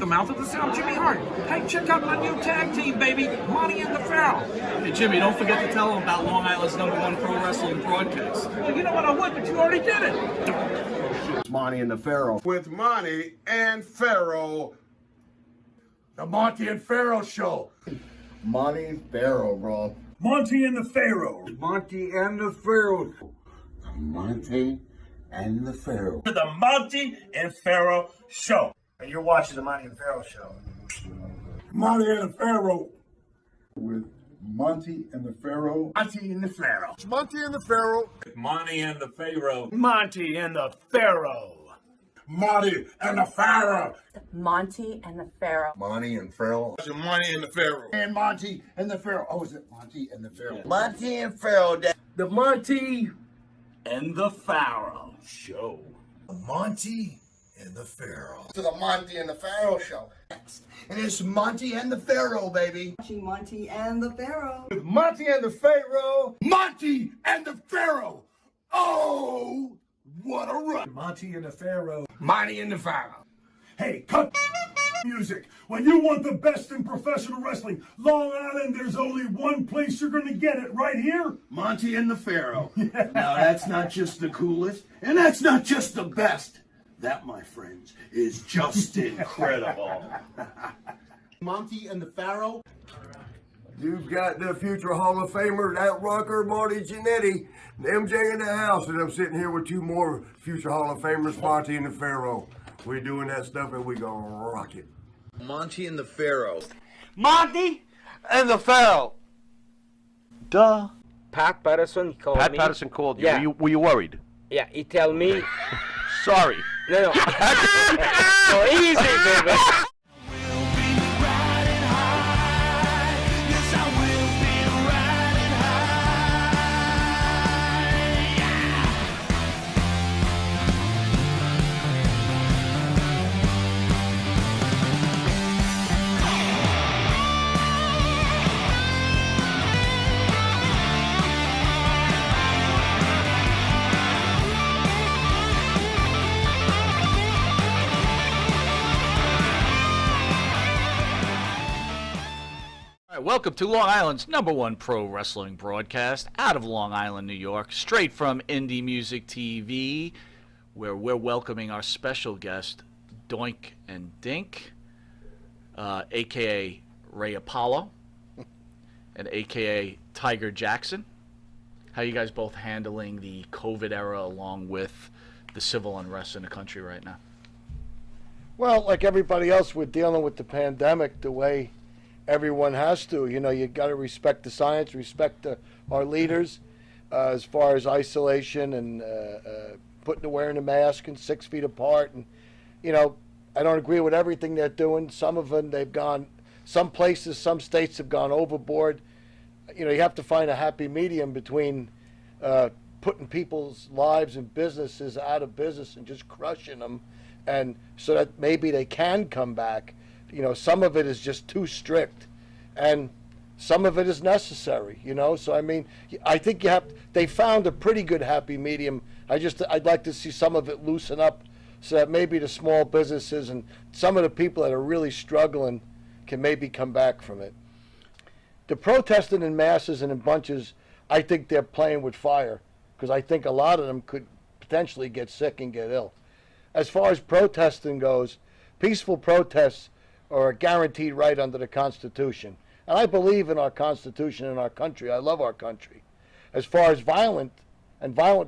mouth of the South, Jimmy Hart. Hey, check out my new tag team, baby, Monty and the Pharaoh. Hey, Jimmy, don't forget to tell them about Long Island's #1 pro wrestling broadcast. Well, you know what, I would, but you already did it. It's Monty and the Pharaoh. With Monty and Pharaoh. The Monty and Pharaoh Show. Monty and Pharaoh, bro. Monty and the Pharaoh. Monty and the Pharaoh. The Monty and the Pharaoh. The Monty and Pharaoh Show. And you're watching the Monty and Pharaoh Show. Monty and the Pharaoh. With Monty and the Pharaoh. Monty and the Pharaoh. It's Monty and the Pharaoh. Monty and the Pharaoh. Monty and the Pharaoh. Monty and the Pharaoh. Monty and the Pharaoh. Monty and Pharaoh. Monty and the Pharaoh. And Monty and the Pharaoh. Oh, is it Monty and the Pharaoh? Monty and Pharaoh. The Monty and the Pharaoh Show. Monty and the Pharaoh. To the Monty and the Pharaoh Show. And it's Monty and the Pharaoh, baby. Watching Monty and the Pharaoh. With Monty and the Pharaoh. Monty and the Pharaoh. Oh, what a run. Monty and the Pharaoh. Monty and the Pharaoh. Hey, cut music. When you want the best in professional wrestling, Long Island, there's only one place you're going to get it, right here. Monty and the Pharaoh. Now, that's not just the coolest, and that's not just the best. That, my friends, is just incredible. Monty and the Pharaoh. You've got the future Hall of Famer, that rocker, Marty Jannetty, and MJ in the house, and I'm sitting here with two more future Hall of Famers, Monty and the Pharaoh. We're doing that stuff, and we gonna rock it. Monty and the Pharaoh. Monty and the Pharaoh. Duh. Pat Patterson called me. Pat Patterson called you. Yeah. Were you worried? Yeah, he tell me. Sorry. No. So easy, baby. Welcome to Long Island's #1 pro wrestling broadcast out of Long Island, New York, straight from Indie Music TV, where we're welcoming our special guest, Doink and Dink, a.k.a. Ray Apollo, and a.k.a. Tiger Jackson. How you guys both handling the COVID era along with the civil unrest in the country right now? Well, like everybody else, we're dealing with the pandemic the way everyone has to. You know, you got to respect the science, respect our leaders as far as isolation and wearing a mask and 6 feet apart. And, you know, I don't agree with everything they're doing. Some of them, some places, some states have gone overboard. You know, you have to find a happy medium between putting people's lives and businesses out of business and just crushing them, and so that maybe they can come back. You know, some of it is just too strict, and some of it is necessary, you know. So, I mean, I think they found a pretty good happy medium. I'd like to see some of it loosen up so that maybe the small businesses and some of the people that are really struggling can maybe come back from it. The protesting in masses and in bunches, I think they're playing with fire, because I think a lot of them could potentially get sick and get ill. As far as protesting goes, peaceful protests are a guaranteed right under the Constitution. And I believe in our Constitution and our country. I love our country. As far as violent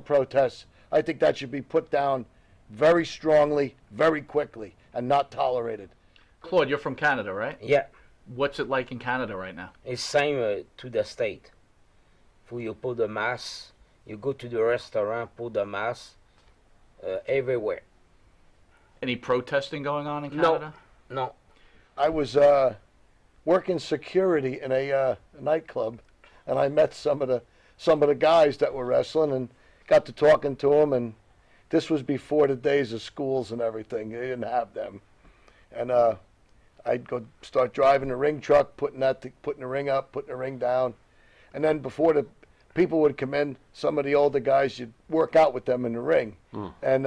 protests, I think that should be put down very strongly, very quickly, and not tolerated. Claude, you're from Canada, right? Yeah, What's it like in Canada right now? it's same to the state. For you put the mask, you go to the restaurant, put the mask everywhere. Any protesting going on in Canada? No. I was working security in a nightclub, and I met some of the guys that were wrestling and got to talking to them. And this was before the days of schools and everything. They didn't have them, and I'd go start driving the ring truck, putting the ring up, putting the ring down, and then before the people would come in, some of the older guys, you'd work out with them in the ring, and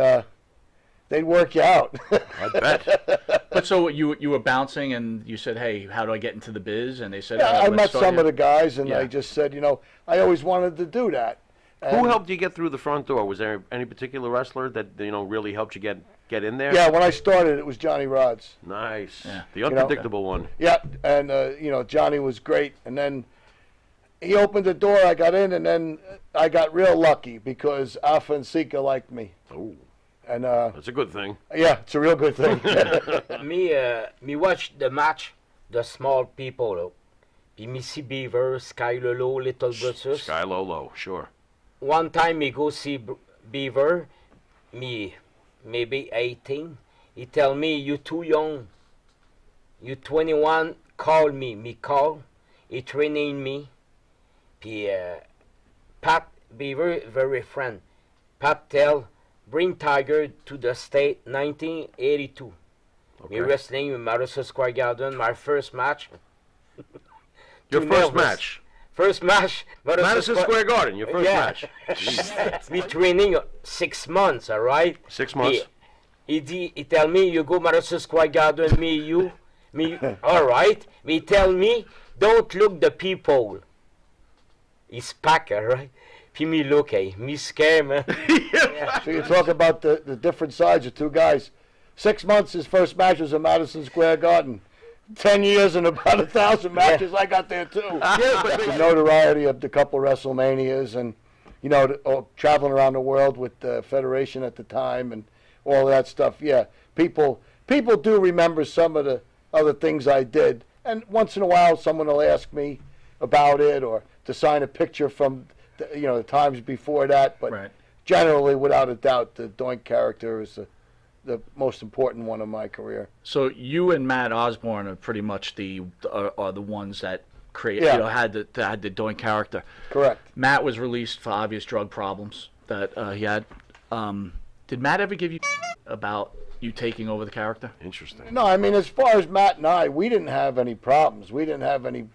they'd work you out. I bet. But so you were bouncing, and you said, "Hey, how do I get into the biz?" And they said, Yeah, I let's met start some here." of the guys, and Yeah. I just said, I always wanted to do that. Who And- helped you get through the front door? Was there any particular wrestler that really helped you get in there? Yeah, when I started, it was Johnny Rods. Nice. Yeah. The unpredictable one. Yeah, and Johnny was great. And then he opened the door, I got in, and then I got real lucky because Alpha and Sika liked me. Oh, And that's a good thing. yeah, it's a real good thing. Me watch the match, the small people. Puis me see Beaver, Sky Lolo, Little Brutus. Sky Lolo, sure. One time me go see Beaver, me maybe 18. He tell me, you too young. You 21, call me. Me call. He training me. Puis Pat Beaver, very friend. Pat tell, bring Tiger to the state 1982. Me wrestling in Madison Square Garden, my first match. Your Too first nervous. match. First match. Madison Square Garden, your first Yeah. match. Jeez. We training 6 months, all right? 6 months. He tell me, you go Madison Square Garden, me, all right? He tell me, don't look the people. He's packed, all right? Puis me look, me scare, man. So you talk about the different sides of two guys. 6 months, his first match was in Madison Square Garden. 10 years and about 1,000 matches I got there too. The notoriety of the couple WrestleManias and, traveling around the world with the Federation at the time and all that stuff. Yeah, people do remember some of the other things I did. And once in a while, someone will ask me about it or to sign a picture from, the times before that. But Right. generally, without a doubt, the Doink character is the most important one of my career. So you and Matt Osborne are pretty much are the ones that create, Yeah. had the Doink character. Correct. Matt was released for obvious drug problems that he had. Did Matt ever give you about you taking over the character? Interesting. No, I mean, as far as Matt and I, we didn't have any problems. We didn't have any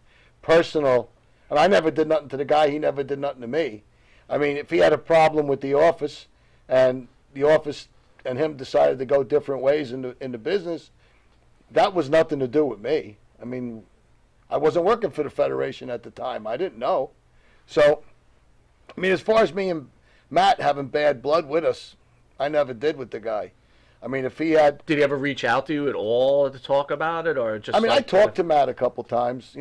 personal, and I never did nothing to the guy. He never did nothing to me. I mean, if he had a problem with the office, and the office and him decided to go different ways in the business, that was nothing to do with me. I mean, I wasn't working for the Federation at the time. I didn't know. So, I mean, as far as me and Matt having bad blood with us, I never did with the guy. I mean, if he had... Did he ever reach out to you at all to talk about it, or just? I mean, I talked to Matt a couple times,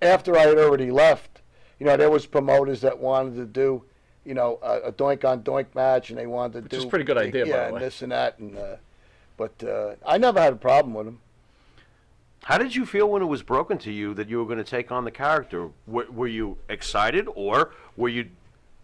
after I had already left. There was promoters that wanted to do, a Doink on Doink match, and they wanted to Which do... is a pretty good idea, by the yeah, way. and this and that, and but I never had a problem with him. How did you feel when it was broken to you that you were going to take on the character? Were you excited, or were you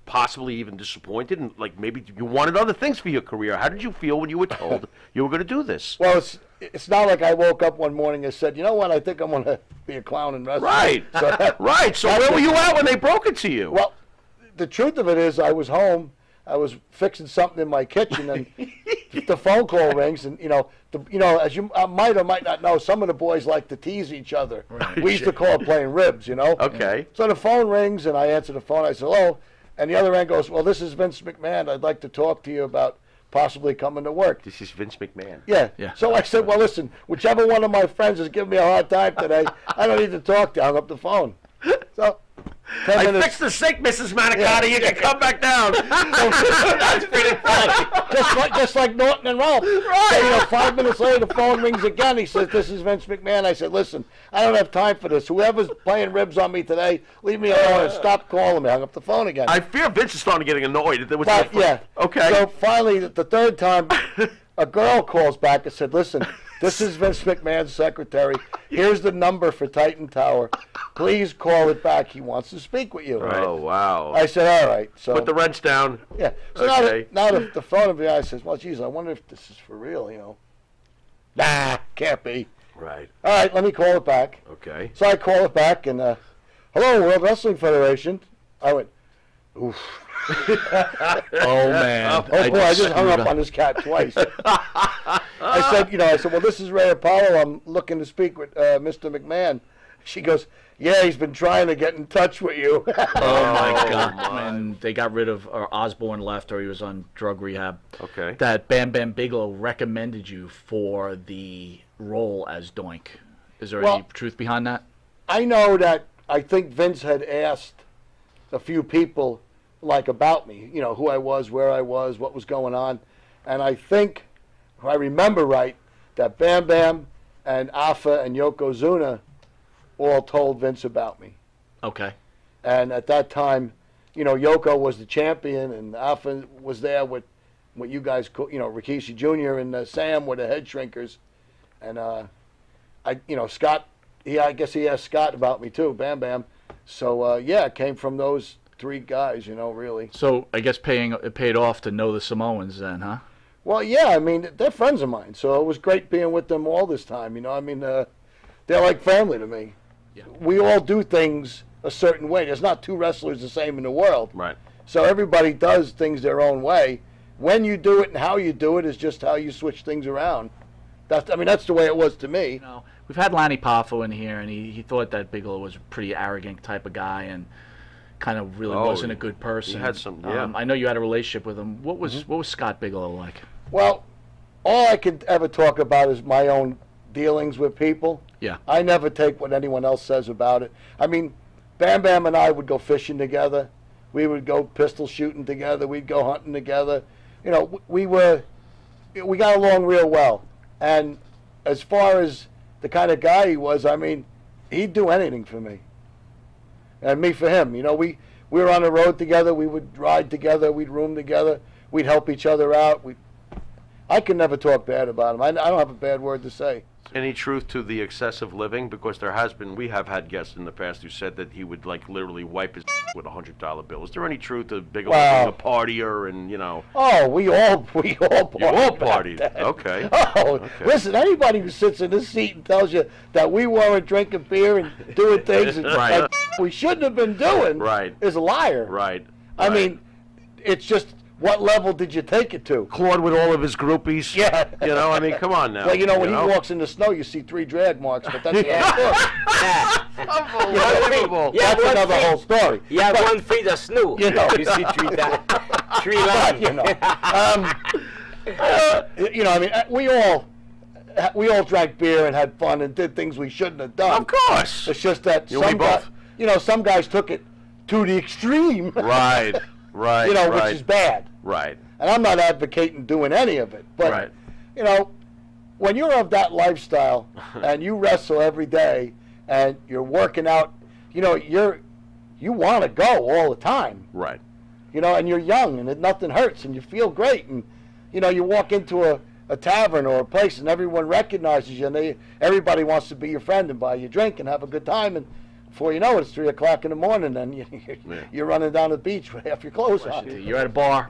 possibly even disappointed, and like maybe you wanted other things for your career? How did you feel when you were told you were going to do this? Well, it's not like I woke up one morning and said, you know what, I think I'm going to be a clown and wrestler. Right, So, right. So where were you at when they broke it to you? Well, the truth of it is, I was home. I was fixing something in my kitchen, and the phone call rings. And as you might or might not know, some of the boys like to tease each other. Right. We used to call it playing ribs, Okay. So the phone rings, and I answer the phone. I said, hello, and the other end goes, well, this is Vince McMahon. I'd like to talk to you about possibly coming to work. This is Vince McMahon. Yeah. Yeah. So I said, well, listen, whichever one of my friends is giving me a hard time today, I don't need to talk to you. I hung up the phone. So 10 I minutes. fixed the sink, Mrs. Manicotti. You can come back down. That's pretty funny. just like Norton and Ralph. Right. So, 5 minutes later, the phone rings again. He says, this is Vince McMahon. I said, listen, I don't have time for this. Whoever's playing ribs on me today, leave me alone and stop calling me. I hung up the phone again. I fear Vince is starting getting annoyed. But, yeah. Okay. So finally, the third time, a girl calls back and said, listen, this is Vince McMahon's secretary. Here's the number for Titan Tower. Please call it back. He wants to speak with you. Oh, wow. I said, all right. So Put the wrench down. yeah. So Okay. now the phone of the guy says, well, geez, I wonder if this is for real, Nah, can't be. Right. All right, let me call it back. Okay. So I call it back, and hello, World Wrestling Federation. I went, oof. Oh man! Oh boy, I just hung up on this cat twice. I said, well, this is Ray Apollo. I'm looking to speak with Mr. McMahon. She goes, yeah, he's been trying to get in touch with you. Oh my God! And they got rid of, or Osborne left, or he was on drug rehab. Okay. That Bam Bam Bigelow recommended you for the role as Doink. Is there any truth behind that? I know that I think Vince had asked a few people, like, about me, you know, who I was, where I was, what was going on. And I think, if I remember right, that Bam Bam and Afa and Yokozuna all told Vince about me. Okay. And at that time, you know, Yoko was the champion, and Afa was there with what you guys call, you know, Rikishi Jr. and Sam were the head shrinkers. And, Scott, I guess he asked Scott about me too, Bam Bam. So, yeah, it came from those three guys, you know, really. So I guess it paid off to know the Samoans then, huh? Well, yeah, I mean, they're friends of mine, so it was great being with them all this time, you know. I mean, they're like family to me. Yeah. We all do things a certain way. There's not two wrestlers the same in the world. Right. So everybody does things their own way. When you do it and how you do it is just how you switch things around. That's the way it was to me. You know, we've had Lanny Poffo in here, and he thought that Bigelow was a pretty arrogant type of guy, and kind of really wasn't a good person. He had some, yeah. I know you had a relationship with him. What was Scott Bigelow like? Well, all I can ever talk about is my own dealings with people. Yeah. I never take what anyone else says about it. I mean, Bam Bam and I would go fishing together. We would go pistol shooting together. We'd go hunting together. You know, we got along real well. And as far as the kind of guy he was, I mean, he'd do anything for me. And me for him. You know, we were on the road together. We would ride together. We'd room together. We'd help each other out. I can never talk bad about him. I don't have a bad word to say. Any truth to the excessive living? Because we have had guests in the past who said that he would, like, literally wipe his with $100 bill. Is there any truth to Bigelow being a partier and, you know? Oh, we all partied. You all partied. Okay. Oh, okay. Listen, anybody who sits in this seat and tells you that we weren't drinking beer and doing things Right. that we shouldn't have been doing Right. is a liar. Right. I mean, it's just, what level did you take it to? Claude with all of his groupies. Yeah. You know, I mean, come on now. Well, you know, when he walks in the snow, you see 3 drag marks, but that's another story. Unbelievable. That's another whole story. Yeah, one feet of snow. You know. You see three lines. You know, I mean, we all drank beer and had fun and did things we shouldn't have done. Of course. It's just that some guys took it to the extreme. Right. Right. You know, right. which is bad. Right. And I'm not advocating doing any of it, but Right. you know, when you're of that lifestyle and you wrestle every day and you're working out, you know, you want to go all the time. Right. You know, and you're young and nothing hurts and you feel great, and you know, you walk into a tavern or a place and everyone recognizes you and everybody wants to be your friend and buy you a drink and have a good time, and before you know it, it's 3 o'clock in the morning and you're running down the beach with half your clothes on. You're at a bar,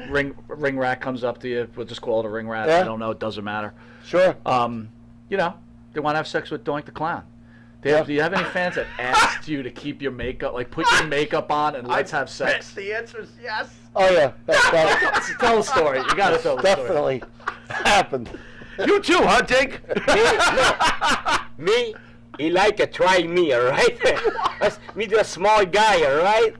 ring rat comes up to you. We'll just call it a ring rat. Yeah. I don't know. It doesn't matter. Sure. You know, they want to have sex with Doink the Clown. Yeah. Do you have any fans that asked you to keep your makeup, like put your makeup on and let's have sex? The answer is yes. Oh yeah, Tell a story. You got to tell the story. definitely happened. You too, huh, Dink? Me, he like to try me, all right? Me the small guy, all right?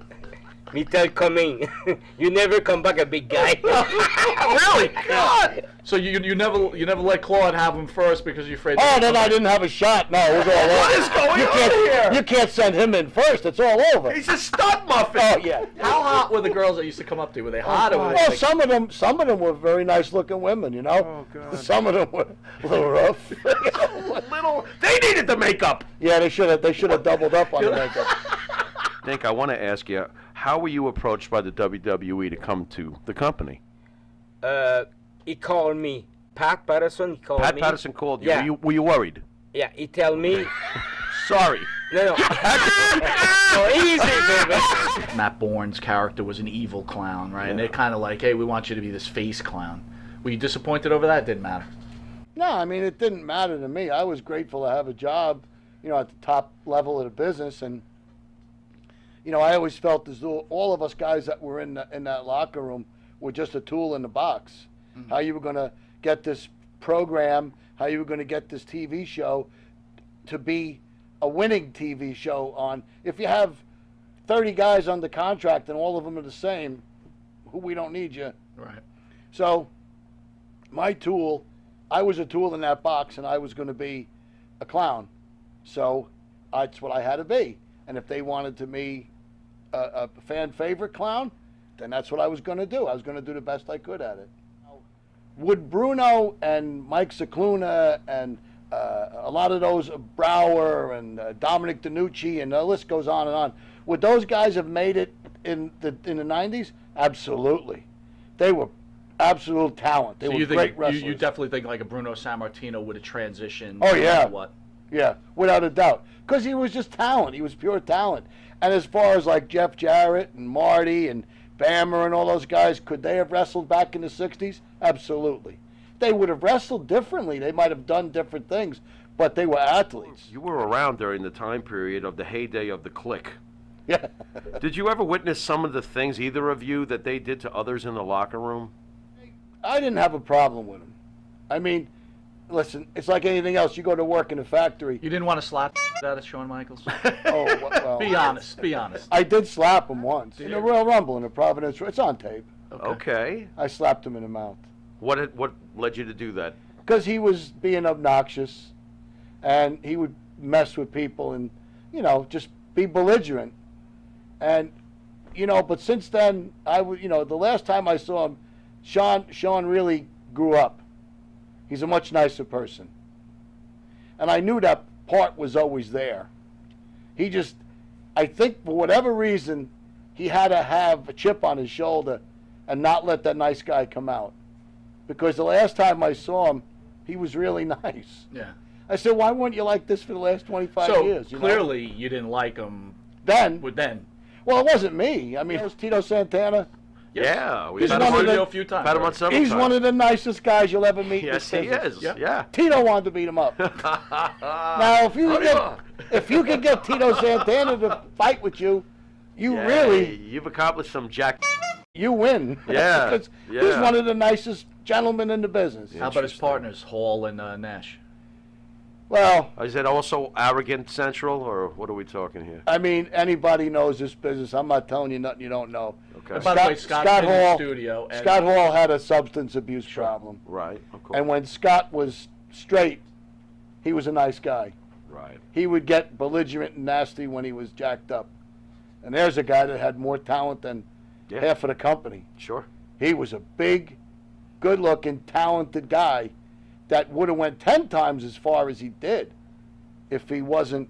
Me tell coming, you never come back a big guy. Really? God. So you never let Claude have him first because you're afraid. Oh, then I didn't have a shot. No, it was all over. What is going on here? You can't send him in first. It's all over. He's a stunt muffin. Oh yeah. How hot were the girls that used to come up to you? Were they hot or were they Well, like, some of them were very nice looking women, you know. Oh, God. Some of them were a little rough. They needed the makeup. Yeah, they should have doubled up on the makeup. Dink, I want to ask you, how were you approached by the WWE to come to the company? He called me. Pat Patterson, he called me. Pat Patterson called you. Yeah. Were you worried? Yeah, he tell me. Sorry. No. So easy, baby. Matt Bourne's character was an evil clown, right? And they're kind of like, hey, we want you to be this face clown. Were you disappointed over that? It didn't matter. No, I mean, it didn't matter to me. I was grateful to have a job, you know, at the top level of the business, and you know, I always felt as though all of us guys that were in that locker room were just a tool in the box. Mm-hmm. How you were going to get this program, how you were going to get this TV show to be a winning TV show on. If you have 30 guys under contract and all of them are the same, we don't need you. Right. So my tool, I was a tool in that box, and I was going to be a clown. So that's what I had to be. And if they wanted to be a fan favorite clown, then that's what I was going to do. I was going to do the best I could at it. Would Bruno and Mike Cicluna and a lot of those, Brower and Dominic DeNucci, and the list goes on and on, would those guys have made it in the 90s? Absolutely. They were absolute talent. They So were you great think wrestlers. you definitely think like a Bruno Sammartino would have transitioned? Oh, yeah. No matter what? Yeah, without a doubt. Because he was just talent. He was pure talent. And as far as like Jeff Jarrett and Marty and Bammer and all those guys, could they have wrestled back in the 60s? Absolutely. They would have wrestled differently. They might have done different things, but they were athletes. You were around during the time period of the heyday of the Clique. Yeah. Did you ever witness some of the things, either of you, that they did to others in the locker room? I didn't have a problem with them. I mean, listen, it's like anything else. You go to work in a factory. You didn't want to slap out of Shawn Michaels? Oh, well. Be honest. Be honest. I did slap him once in a Royal Rumble in a Providence. It's on tape. Okay. I slapped him in the mouth. What led you to do that? Because he was being obnoxious, and he would mess with people and, just be belligerent. And, but since then, the last time I saw him, Shawn really grew up. He's a much nicer person. And I knew that part was always there. He just, I think for whatever reason, he had to have a chip on his shoulder and not let that nice guy come out. Because the last time I saw him, he was really nice. Yeah. I said, why weren't you like this for the last 25 So years? clearly you didn't like him Then. then. Well, it wasn't me. I mean, it was Tito Santana. Yeah, We've had him on the show a few times. Had him on several He's times. one of the nicest guys you'll ever meet. Yes, in he this business. is. Yeah. Tito wanted to beat him up. Now, if you could get Tito Santana to fight with you, you've accomplished some you win. Yeah, Because yeah. he's one of the nicest gentlemen in the business. How about his partners, Hall and Nash? Well, is it also arrogant central, or what are we talking here? I mean, anybody knows this business. I'm not telling you nothing you don't know. Okay. And by the way, Scott's in the studio. And Scott Hall had a substance abuse problem. Right, of course. And when Scott was straight, he was a nice guy. Right. He would get belligerent and nasty when he was jacked up. And there's a guy that had more talent than half of the company. Sure. He was a big, good-looking, talented guy that would have went 10 times as far as he did if he wasn't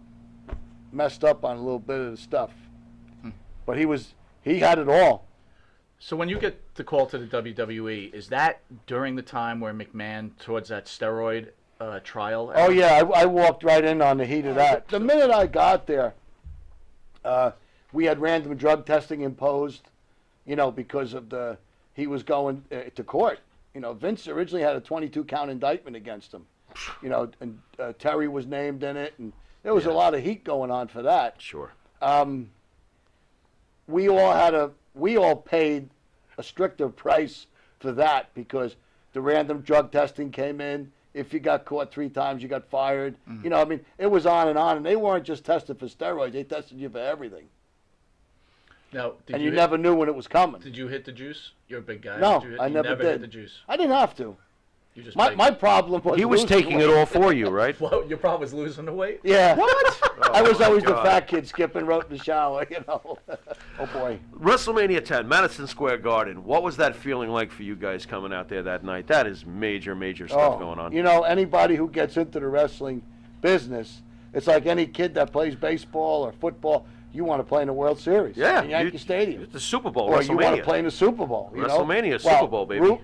messed up on a little bit of the stuff. But he had it all. So when you get the call to the WWE, is that during the time where McMahon towards that steroid trial? Oh, yeah, I walked right in on the heat of that. The minute I got there, we had random drug testing imposed, because of he was going to court. Vince originally had a 22-count indictment against him, and Terry was named in it, and there was a lot of heat going on for that. Sure. We all paid a stricter price for that because the random drug testing came in. If you got caught 3 times, you got fired. It was on, and they weren't just tested for steroids; they tested you for everything. Now, you never knew when it was coming. Did you hit the juice? You're a big guy. No, you I never did. hit the juice. I didn't have to. You just my problem was He was losing taking weight. it all for you, right? Well, your problem was losing the weight. Yeah. What? I was always the God. fat kid skipping rope in the shower, Oh boy. WrestleMania 10, Madison Square Garden. What was that feeling like for you guys coming out there that night? That is major, major stuff going on. Anybody who gets into the wrestling business, it's like any kid that plays baseball or football. You want to play in the World Series, Yeah, in Yankee Stadium, It's the Super Bowl, or WrestleMania. you want to play in the Super Bowl. WrestleMania, Super Bowl, baby.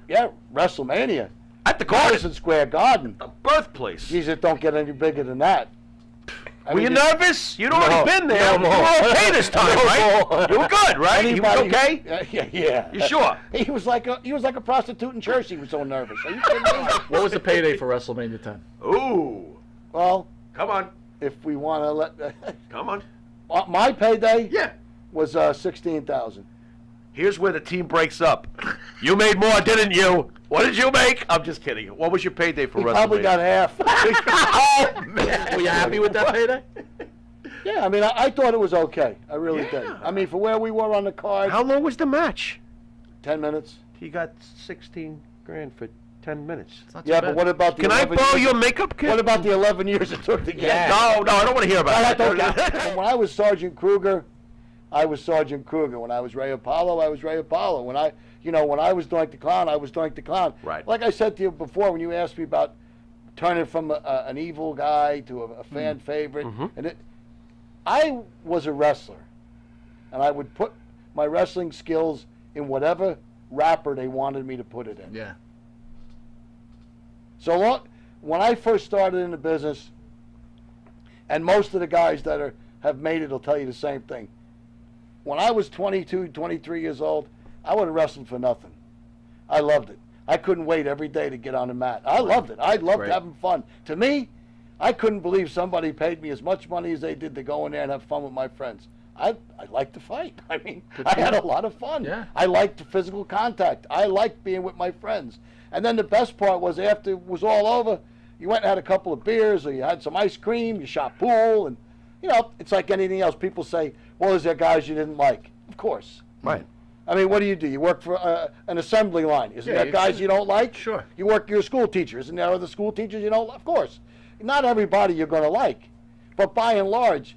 WrestleMania. At the Garden. Madison Square Garden. The birthplace. Jeez, it don't get any bigger than that. Were you nervous? You'd already been there. No You more. were okay this time, No right? more. You were good, right? You was okay? Yeah. You sure? He was like a prostitute in church. He was so nervous. Are you kidding me? What was the payday for WrestleMania 10? Ooh. Well, Come on. if we want to let Come on. my payday, Yeah. was $16,000. Here's where the team breaks up. You made more, didn't you? What did you make? I'm just kidding. What was your payday for He WrestleMania? probably got half. Oh, man. Were you happy with that payday? Yeah, I mean, I thought it was okay. I really did. Yeah. I mean, for where we were on the card, How long was the match? 10 minutes. He got 16 grand for 10 minutes. It's not too Yeah, bad. but what about the Can I 11 borrow years- your makeup kit? What about the 11 years it took to get Yeah. No, I don't want to hear about that don't that. count. And when I was Sergeant Kruger, I was Sergeant Kruger. When I was Ray Apollo, I was Ray Apollo. When I was Doink the Clown, I was Doink the Clown. Right. Like I said to you before, when you asked me about turning from an evil guy to a fan favorite, and I was a wrestler, and I would put my wrestling skills in whatever wrapper they wanted me to put it in. Yeah. So when I first started in the business, and most of the guys that have made it will tell you the same thing. When I was 22, 23 years old, I would have wrestled for nothing. I loved it. I couldn't wait every day to get on the mat. I loved it. I loved Right. having fun. To me, I couldn't believe somebody paid me as much money as they did to go in there and have fun with my friends. I liked to fight. I mean, I had a lot of fun. Yeah. I liked the physical contact. I liked being with my friends. And then the best part was after it was all over, you went and had a couple of beers or you had some ice cream, you shot pool, and, it's like anything else. People say, well, is there guys you didn't like? Of course. Right. I mean, what do? You work for an assembly line. Isn't Yeah, there guys you don't like? Sure. You're a school teacher. Isn't there other school teachers you don't like? Of course. Not everybody you're going to like. But by and large,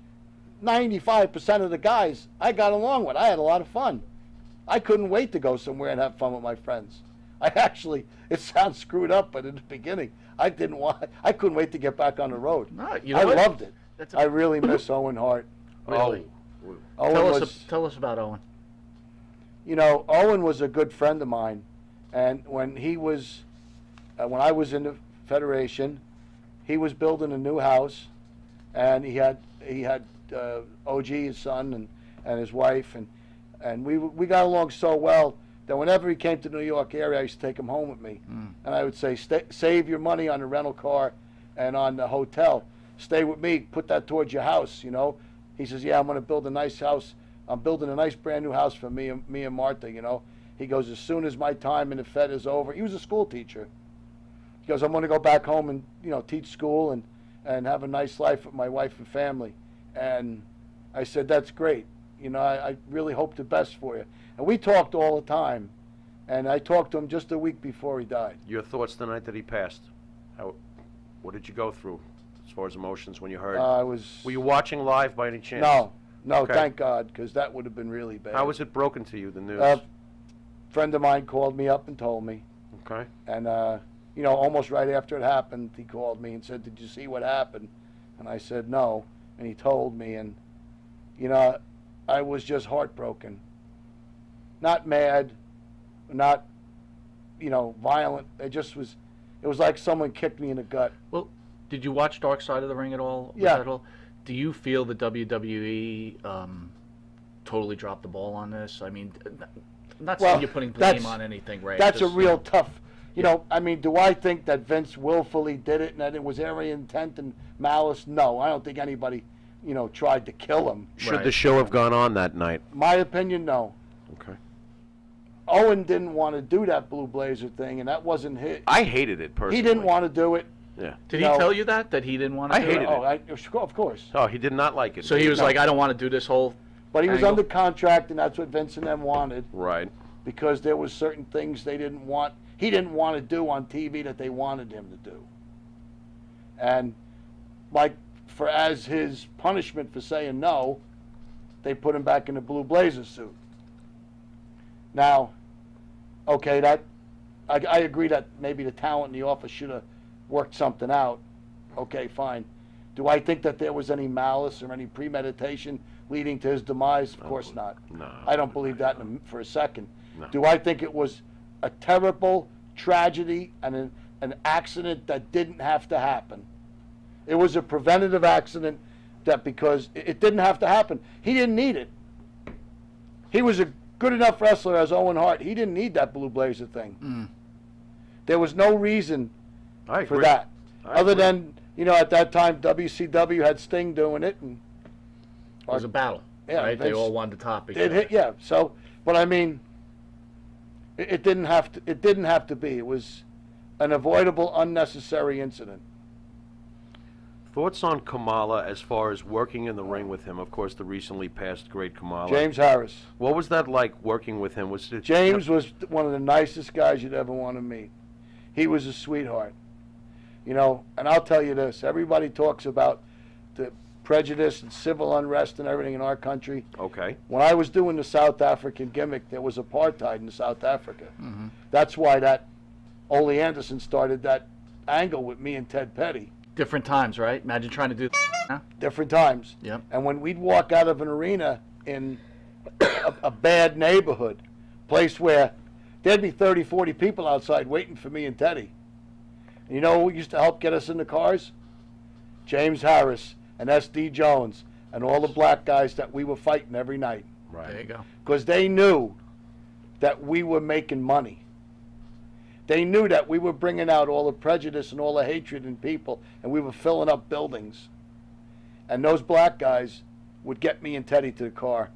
95% of the guys I got along with. I had a lot of fun. I couldn't wait to go somewhere and have fun with my friends. It sounds screwed up, but in the beginning, I couldn't wait to get back on the road. No, you know I what? loved it. That's I really miss Owen Hart. Really? Owen Tell us about Owen. Owen was a good friend of mine, and when I was in the Federation, he was building a new house, and he had OG, his son, and his wife, and we got along so well that whenever he came to the New York area, I used to take him home with me, and I would say, save your money on the rental car and on the hotel. Stay with me, put that towards your house, He says, yeah, I'm going to build a nice house. I'm building a nice brand new house for me and Martha, He goes, as soon as my time in the Fed is over, he was a school teacher. He goes, I'm going to go back home and, teach school and have a nice life with my wife and family. And I said, that's great. I really hope the best for you. And we talked all the time. And I talked to him just a week before he died. Your thoughts the night that he passed? What did you go through as far as emotions when you heard? Were you watching live by any chance? No, Okay. thank God, because that would have been really bad. How was it broken to you, the news? A friend of mine called me up and told me. Okay. And, almost right after it happened, he called me and said, did you see what happened? And I said, no. And he told me, and, I was just heartbroken. Not mad, not, violent. It was like someone kicked me in the gut. Well, did you watch Dark Side of the Ring at all? Yeah. At all? Do you feel the WWE totally dropped the ball on this? I mean, not saying you're putting blame on anything, right? That's Just, a real tough. Do I think that Vince willfully did it and that it was every intent and malice? No, I don't think anybody, tried to kill him. Should the show have gone on that night? My opinion, no. Okay. Owen didn't want to do that Blue Blazer thing, and that wasn't his. I hated it personally. He didn't want to do it. Yeah. Did he tell you that he didn't want to? I hated it. Of course. Oh, he did not like it. So he was like, I don't want to do this whole. But he was angle. under contract, and that's what Vince and them wanted. Right. Because there was certain things they didn't want. He didn't want to do on TV that they wanted him to do. And as his punishment for saying no, they put him back in the Blue Blazer suit. Now, okay, I agree that maybe the talent in the office should have worked something out. Okay, fine. Do I think that there was any malice or any premeditation leading to his demise? Of course not. No. I don't believe that for a second. No. Do I think it was a terrible tragedy and an accident that didn't have to happen? It was a preventative accident because it didn't have to happen. He didn't need it. He was a good enough wrestler as Owen Hart. He didn't need that Blue Blazer thing. There was no reason for that. Other than, at that time, WCW had Sting doing it. And It was a battle, right? They all wanted to top each other. Yeah, so, but I mean, it didn't have to be. It was an avoidable, unnecessary incident. Thoughts on Kamala as far as working in the ring with him? Of course, the recently passed great Kamala. James Harris. What was that like working with him? Was it James was one of the nicest guys you'd ever want to meet. He was a sweetheart. You know, and I'll tell you this, everybody talks about the prejudice and civil unrest and everything in our country. Okay. When I was doing the South African gimmick, there was apartheid in South Africa. That's why that Ole Anderson started that angle with me and Ted Petty. Different times, right? Imagine trying to do that. Different times. Yep. And when we'd walk out of an arena in a bad neighborhood, place where there'd be 30, 40 people outside waiting for me and Teddy. And you know who used to help get us in the cars? James Harris and S.D. Jones and all the black guys that we were fighting every night. Right. There you go. Because they knew that we were making money. They knew that we were bringing out all the prejudice and all the hatred in people, and we were filling up buildings. And those black guys would get me and Teddy to the car.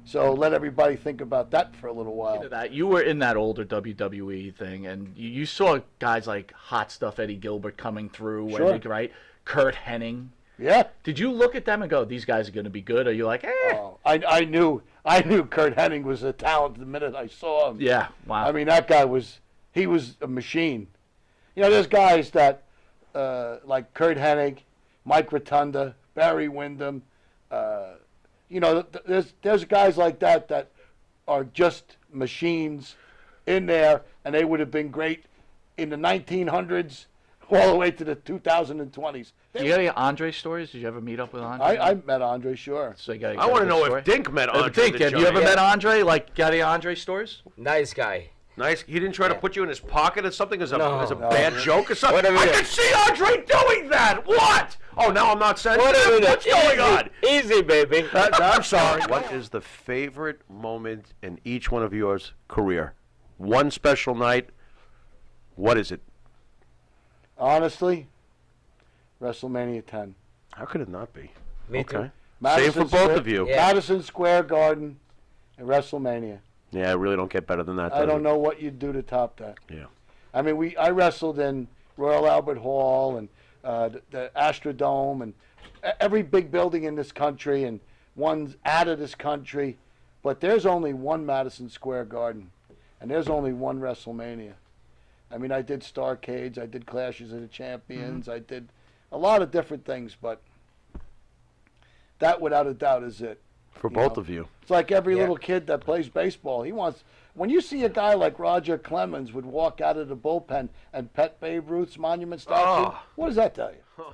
So let everybody think about that for a little while. That you were in that older WWE thing, and you saw guys like Hot Stuff Eddie Gilbert coming through, Sure. and, right? Kurt Hennig. Yeah. Did you look at them and go, "These guys are going to be good"? Or are you like, "Eh"? Oh, I knew Kurt Hennig was a talent the minute I saw him. Yeah. Wow. I mean, that guy was a machine. You know, there's guys that like Kurt Hennig, Mike Rotunda, Barry Windham. You know, there's guys like that that are just machines in there, and they would have been great in the 1900s all the way to the 2020s. You got any Andre stories? Did you ever meet up with Andre? I met Andre, sure. So you got I want to know if Dink met Andre. Dink, the have you ever Giant. met Andre? Like, got any Andre stories? Nice guy. Nice. He didn't try to put you in his pocket or something as a No. bad joke or something. Wait a I minute. can see Andre doing that. What? Oh, now I'm not sensitive. What a minute. What's going on? Easy, baby. I'm sorry. What is the favorite moment in each one of yours career? One special night. What is it? Honestly, WrestleMania 10. How could it not be? Me too. Same Madison for both Square- of you. Yeah. Madison Square Garden and WrestleMania. Yeah, I really don't get better than that. I does don't it? know what you'd do to top that. Yeah. I mean, I wrestled in Royal Albert Hall and the Astrodome and every big building in this country and ones out of this country, but there's only one Madison Square Garden, and there's only one WrestleMania. I mean, I did Starcades, I did Clashes of the Champions, I did a lot of different things, but that without a doubt is it. For You both know? of you. It's like every Yeah. little kid that plays baseball. He wants, when you see a guy like Roger Clemens would walk out of the bullpen and pet Babe Ruth's monument statue, Oh. what does that tell you?